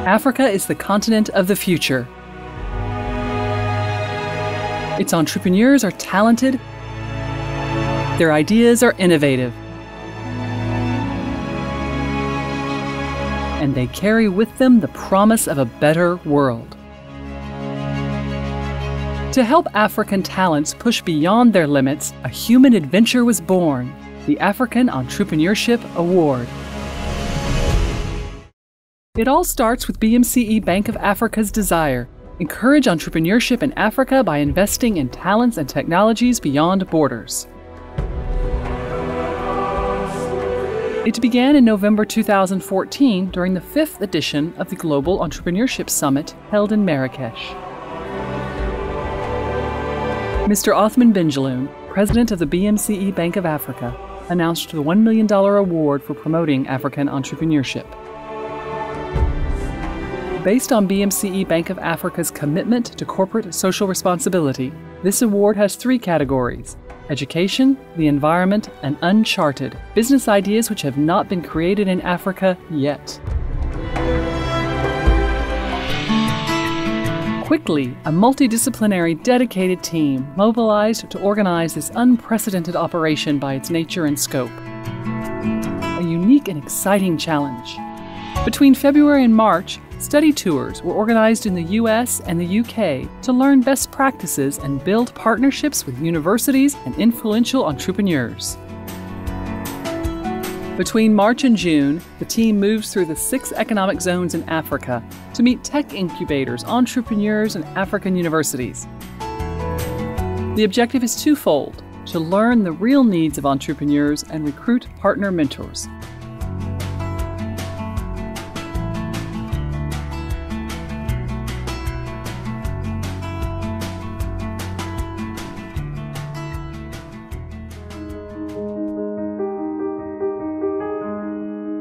Africa is the continent of the future. Its entrepreneurs are talented, their ideas are innovative, and they carry with them the promise of a better world. To help African talents push beyond their limits, a human adventure was born, the African Entrepreneurship Award. It all starts with BMCE Bank of Africa's desire: encourage entrepreneurship in Africa by investing in talents and technologies beyond borders. It began in November 2014 during the 5th edition of the Global Entrepreneurship Summit held in Marrakesh. Mr. Othman Benjeloun, president of the BMCE Bank of Africa, announced the $1 million award for promoting African entrepreneurship. Based on BMCE Bank of Africa's commitment to corporate social responsibility, this award has 3 categories: education, the environment, and Uncharted, business ideas which have not been created in Africa yet. Quickly, a multidisciplinary, dedicated team mobilized to organize this unprecedented operation by its nature and scope. A unique and exciting challenge. Between February and March, study tours were organized in the US and the UK to learn best practices and build partnerships with universities and influential entrepreneurs. Between March and June, the team moves through the 6 economic zones in Africa to meet tech incubators, entrepreneurs, and African universities. The objective is twofold: to learn the real needs of entrepreneurs and recruit partner mentors.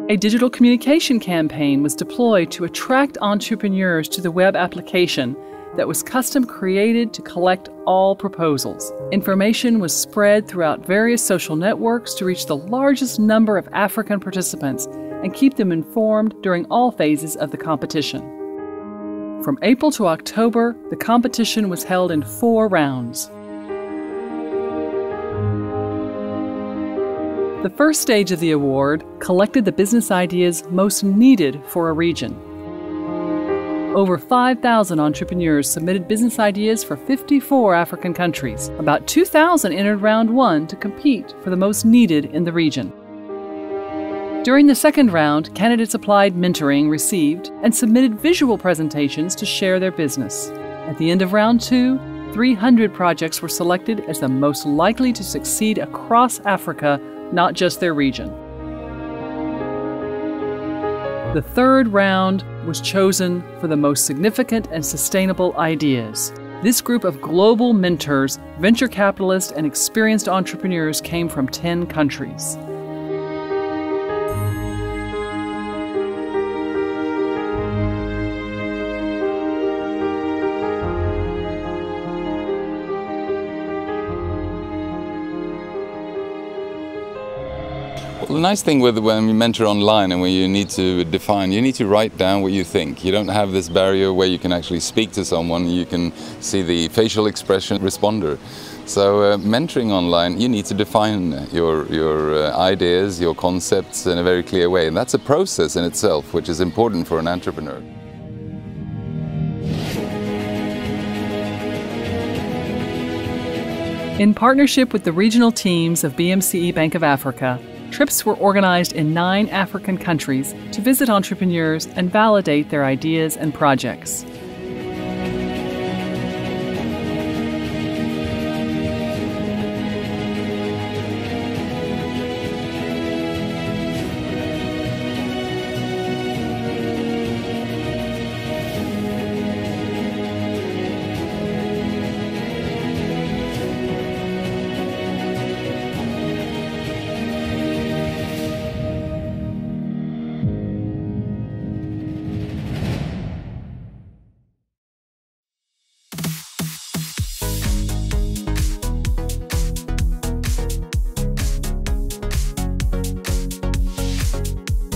A digital communication campaign was deployed to attract entrepreneurs to the web application that was custom created to collect all proposals. Information was spread throughout various social networks to reach the largest number of African participants and keep them informed during all phases of the competition. From April to October, the competition was held in 4 rounds. The first stage of the award collected the business ideas most needed for a region. Over 5,000 entrepreneurs submitted business ideas for 54 African countries. About 2,000 entered round 1 to compete for the most needed in the region. During the second round, candidates applied mentoring received and submitted visual presentations to share their business. At the end of round 2, 300 projects were selected as the most likely to succeed across Africa, not just their region. The third round was chosen for the most significant and sustainable ideas. This group of global mentors, venture capitalists, and experienced entrepreneurs came from 10 countries. Well, the nice thing with when you mentor online and when you need to define, you need to write down what you think. You don't have this barrier where you can actually speak to someone, you can see the facial expression responder. So mentoring online, you need to define your ideas, your concepts in a very clear way. And that's a process in itself, which is important for an entrepreneur. In partnership with the regional teams of BMCE Bank of Africa, trips were organized in 9 African countries to visit entrepreneurs and validate their ideas and projects.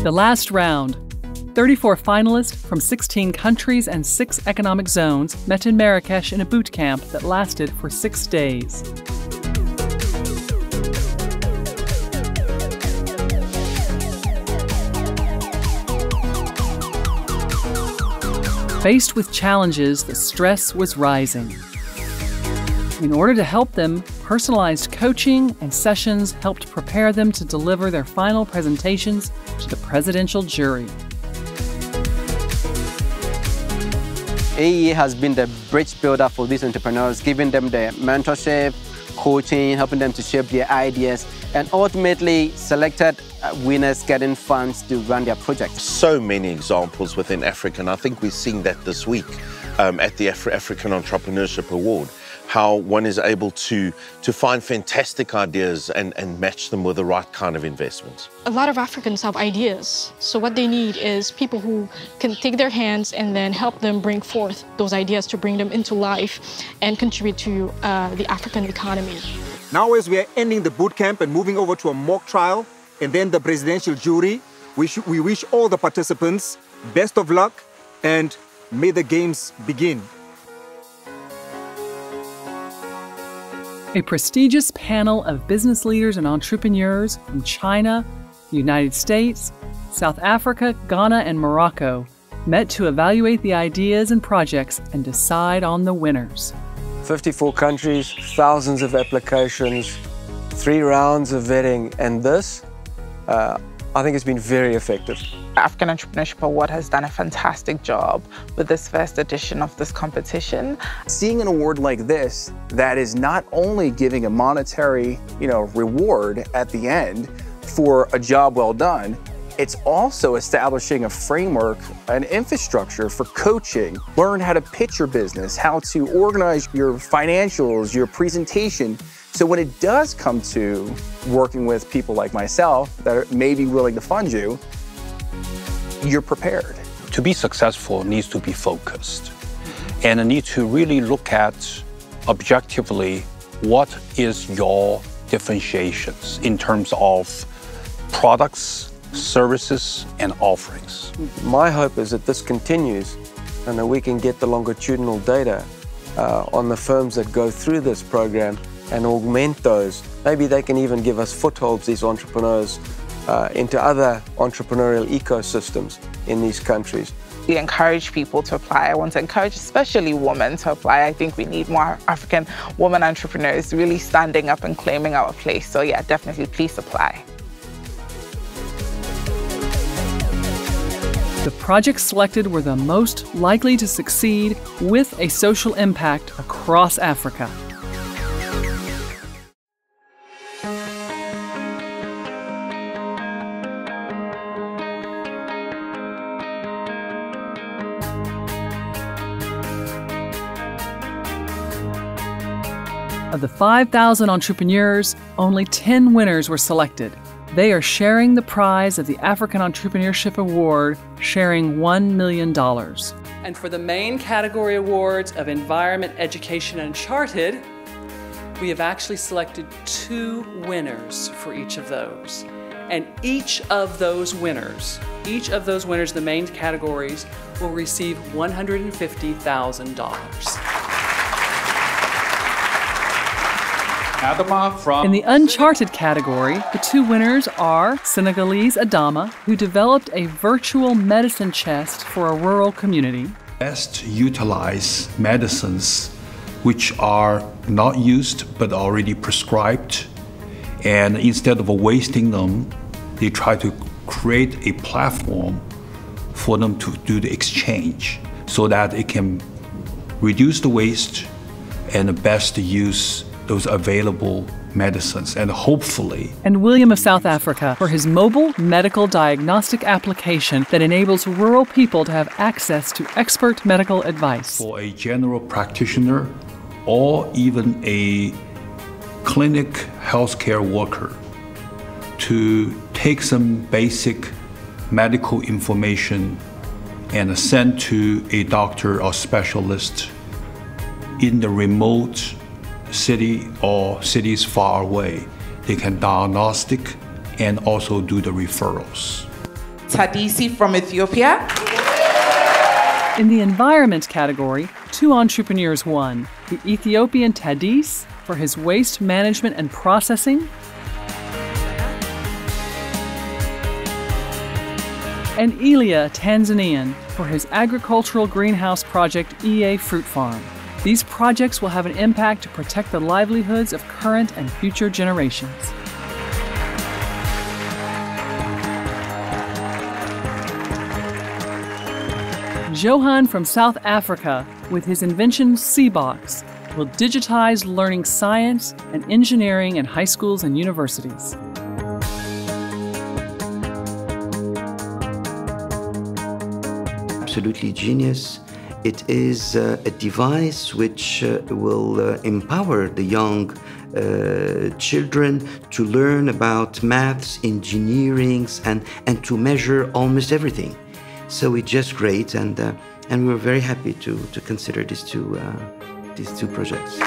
The last round. 34 finalists from 16 countries and 6 economic zones met in Marrakesh in a boot camp that lasted for 6 days. Faced with challenges, the stress was rising. In order to help them, personalized coaching and sessions helped prepare them to deliver their final presentations to the presidential jury. AEA has been the bridge builder for these entrepreneurs, giving them the mentorship, coaching, helping them to shape their ideas, and ultimately selected winners getting funds to run their projects. So many examples within Africa, and I think we're seeing that this week at the African Entrepreneurship Award, how one is able to find fantastic ideas and match them with the right kind of investments. A lot of Africans have ideas, so what they need is people who can take their hands and then help them bring forth those ideas to bring them into life and contribute to the African economy. Now as we are ending the boot camp and moving over to a mock trial and then the presidential jury, we wish all the participants best of luck and may the games begin. A prestigious panel of business leaders and entrepreneurs from China, the United States, South Africa, Ghana, and Morocco met to evaluate the ideas and projects and decide on the winners. 54 countries, thousands of applications, 3 rounds of vetting, and this, I think it's been very effective. The African Entrepreneurship Award has done a fantastic job with this first edition of this competition. Seeing an award like this that is not only giving a monetary, reward at the end for a job well done, it's also establishing a framework, an infrastructure for coaching, learn how to pitch your business, how to organize your financials, your presentation. So when it does come to working with people like myself that may be willing to fund you, you're prepared. To be successful needs to be focused and need to really look at objectively what is your differentiations in terms of products, services, and offerings. My hope is that this continues and that we can get the longitudinal data on the firms that go through this program and augment those. Maybe they can even give us footholds, these entrepreneurs, into other entrepreneurial ecosystems in these countries. We encourage people to apply. I want to encourage especially women to apply. I think we need more African women entrepreneurs really standing up and claiming our place. So yeah, definitely please apply. The projects selected were the most likely to succeed with a social impact across Africa. Of the 5,000 entrepreneurs, only 10 winners were selected. They are sharing the prize of the African Entrepreneurship Award, sharing $1 million. And for the main category awards of Environment, Education, and Uncharted, we have actually selected 2 winners for each of those. And each of those winners, the main categories, will receive $150,000. In the Uncharted category, the 2 winners are Senegalese Adama, who developed a virtual medicine chest for a rural community. Best utilize medicines which are not used but already prescribed, and instead of wasting them, they try to create a platform for them to do the exchange so that it can reduce the waste and best use those available medicines, and hopefully. And William of South Africa for his mobile medical diagnostic application that enables rural people to have access to expert medical advice. For a general practitioner or even a clinic healthcare worker to take some basic medical information and send to a doctor or specialist in the remote city or cities far away. They can diagnostic and also do the referrals. Tadisi from Ethiopia. In the environment category, 2 entrepreneurs won. The Ethiopian Tadis for his waste management and processing, and Elia, Tanzanian, for his agricultural greenhouse project EA Fruit Farm. These projects will have an impact to protect the livelihoods of current and future generations. Johan from South Africa, with his invention Seabox, will digitize learning science and engineering in high schools and universities. Absolutely genius. It is a device which will empower the young children to learn about maths, engineering, and to measure almost everything. So it's just great, and we're very happy to consider these two projects.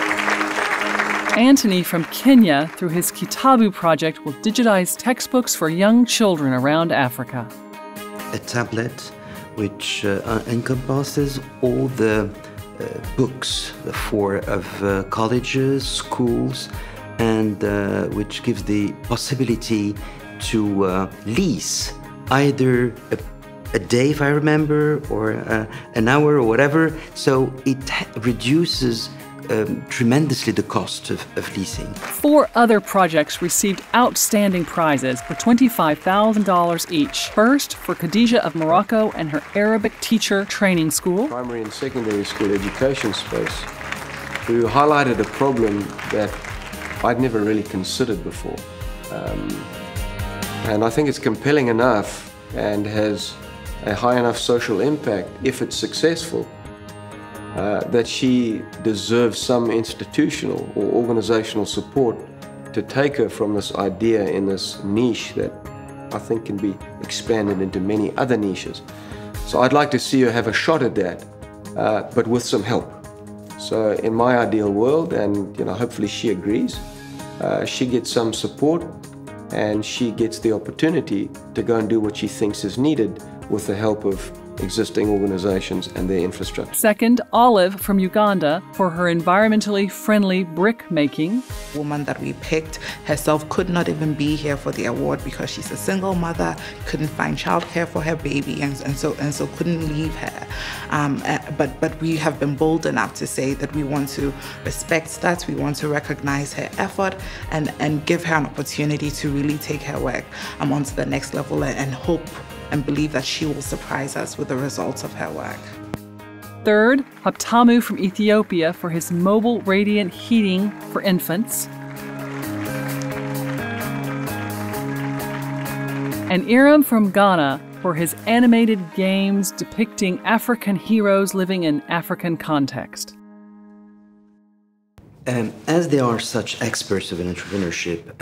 Anthony from Kenya, through his Kitabu project, will digitize textbooks for young children around Africa. A tablet which encompasses all the books of colleges, schools, and which gives the possibility to lease either a day, if I remember, or an hour or whatever. So it reduces tremendously the cost of leasing. 4 other projects received outstanding prizes for $25,000 each. First, for Khadija of Morocco and her Arabic teacher training school. Primary and secondary school education space, who highlighted a problem that I'd never really considered before. And I think it's compelling enough and has a high enough social impact, if it's successful, that she deserves some institutional or organizational support to take her from this idea in this niche that I think can be expanded into many other niches. So I'd like to see her have a shot at that, but with some help. So in my ideal world, and hopefully she agrees, she gets some support and she gets the opportunity to go and do what she thinks is needed with the help of existing organizations and their infrastructure. Second, Olive from Uganda, for her environmentally friendly brick making. The woman that we picked herself could not even be here for the award because she's a single mother, couldn't find childcare for her baby, and so couldn't leave her. But we have been bold enough to say that we want to respect that, we want to recognize her effort and give her an opportunity to really take her work onto the next level and hope and believe that she will surprise us with the results of her work. Third, Haptamu from Ethiopia, for his mobile radiant heating for infants. And Iram from Ghana, for his animated games depicting African heroes living in African context. As they are such experts of entrepreneurship,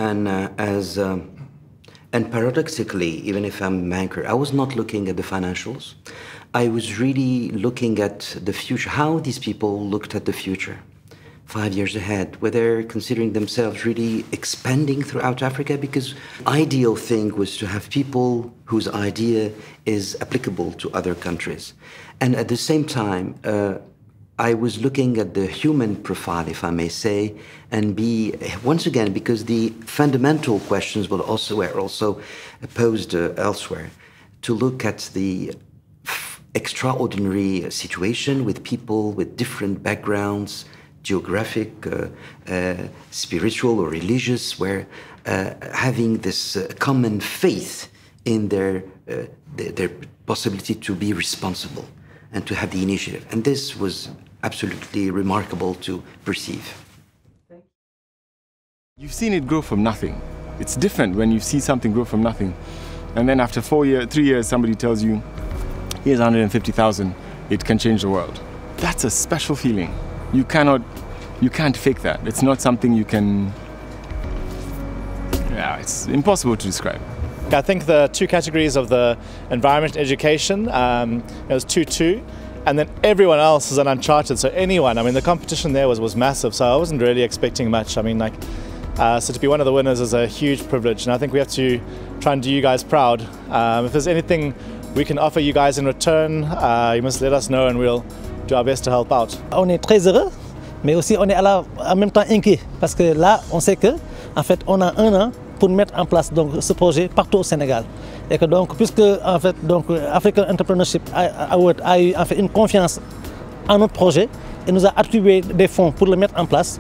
and paradoxically, even if I'm a banker, I was not looking at the financials. I was really looking at the future, how these people looked at the future, 5 years ahead, whether considering themselves really expanding throughout Africa, because ideal thing was to have people whose idea is applicable to other countries. And at the same time, I was looking at the human profile, if I may say, and once again, because the fundamental questions were also posed elsewhere, to look at the extraordinary situation with people with different backgrounds, geographic, spiritual or religious, where having this common faith in their possibility to be responsible and to have the initiative. And this was absolutely remarkable to perceive. You've seen it grow from nothing. It's different when you see something grow from nothing. And then after 3 years, somebody tells you, here's 150,000, it can change the world. That's a special feeling. You can't fake that. It's not something you can, it's impossible to describe. I think the 2 categories of the environment education, it was 2-2. And then everyone else is an Uncharted, so anyone. I mean, the competition there was massive, so I wasn't really expecting much. I mean, like, So to be one of the winners is a huge privilege, and I think we have to try and do you guys proud. If there's anything we can offer you guys in return, you must let us know and we'll do our best to help out. On est très heureux, mais aussi on est en même temps inquiet parce que là, on sait que en fait, on a 1 an pour mettre en place donc ce projet partout au Sénégal. Et que donc, puisque en fait, donc African Entrepreneurship Award a eu en fait une confiance en notre projet et nous a attribué des fonds pour le mettre en place,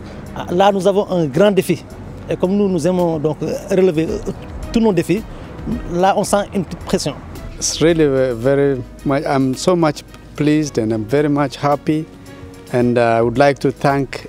là nous avons un grand défi. Et comme nous aimons donc relever tous nos défis, là on sent une petite pression. It's really very much, I'm so much pleased and I'm very much happy, and I would like to thank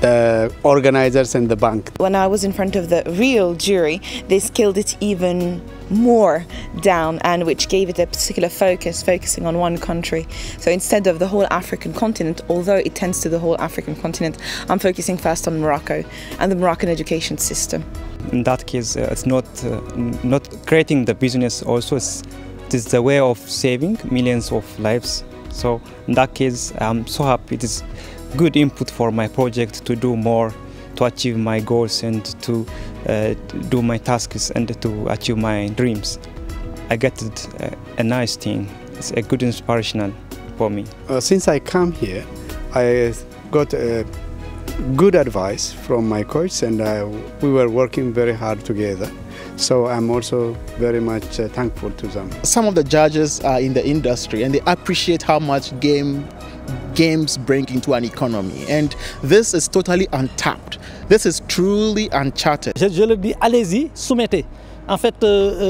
the organizers and the bank. When I was in front of the real jury, they scaled it even more down, and which gave it a particular focusing on one country. So instead of the whole African continent, although it tends to the whole African continent, I'm focusing first on Morocco and the Moroccan education system. In that case, it's not creating the business also, it is the way of saving millions of lives. So in that case, I'm so happy. It is good input for my project to do more, to achieve my goals and to do my tasks and to achieve my dreams. I get it, a nice thing. It's a good inspirational for me. Since I come here, I got good advice from my coach, and we were working very hard together. So I'm also very much thankful to them. Some of the judges are in the industry and they appreciate how much games bring into an economy, and this is totally untapped. This is truly uncharted. Je le dis, allez-y, soumettez. En fait,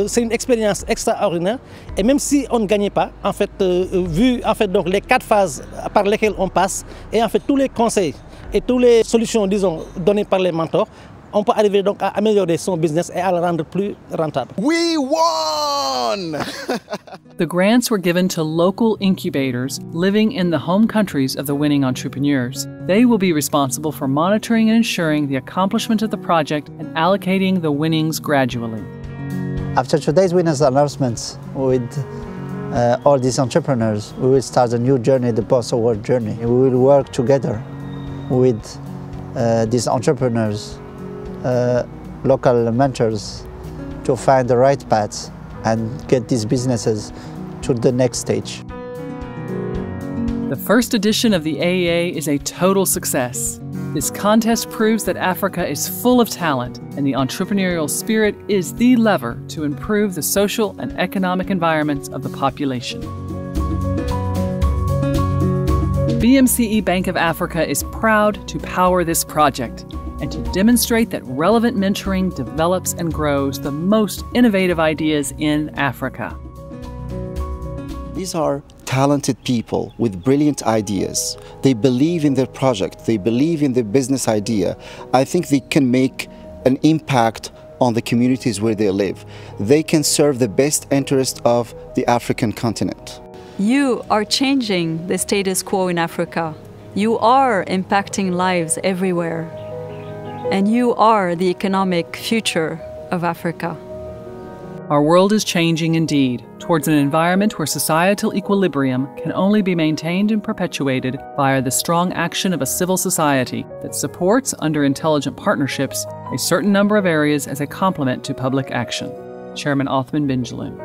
c'est une expérience extraordinaire, et même si on ne gagnait pas, en fait, vu en fait donc les 4 phases par lesquelles on passe, et en fait tous les conseils et toutes les solutions, disons, données par les mentors, on peut arriver donc à améliorer son business et à le rendre plus rentable. We won! The grants were given to local incubators living in the home countries of the winning entrepreneurs. They will be responsible for monitoring and ensuring the accomplishment of the project and allocating the winnings gradually. After today's winners announcements with all these entrepreneurs, we will start a new journey, the post-award journey. We will work together with these entrepreneurs, local mentors, to find the right paths and get these businesses to the next stage. The first edition of the AEA is a total success. This contest proves that Africa is full of talent, and the entrepreneurial spirit is the lever to improve the social and economic environments of the population. BMCE Bank of Africa is proud to power this project and to demonstrate that relevant mentoring develops and grows the most innovative ideas in Africa. These are talented people with brilliant ideas. They believe in their project, they believe in their business idea. I think they can make an impact on the communities where they live. They can serve the best interest of the African continent. You are changing the status quo in Africa. You are impacting lives everywhere. And you are the economic future of Africa. Our world is changing indeed, towards an environment where societal equilibrium can only be maintained and perpetuated via the strong action of a civil society that supports, under intelligent partnerships, a certain number of areas as a complement to public action. Chairman Othman Benjelloun.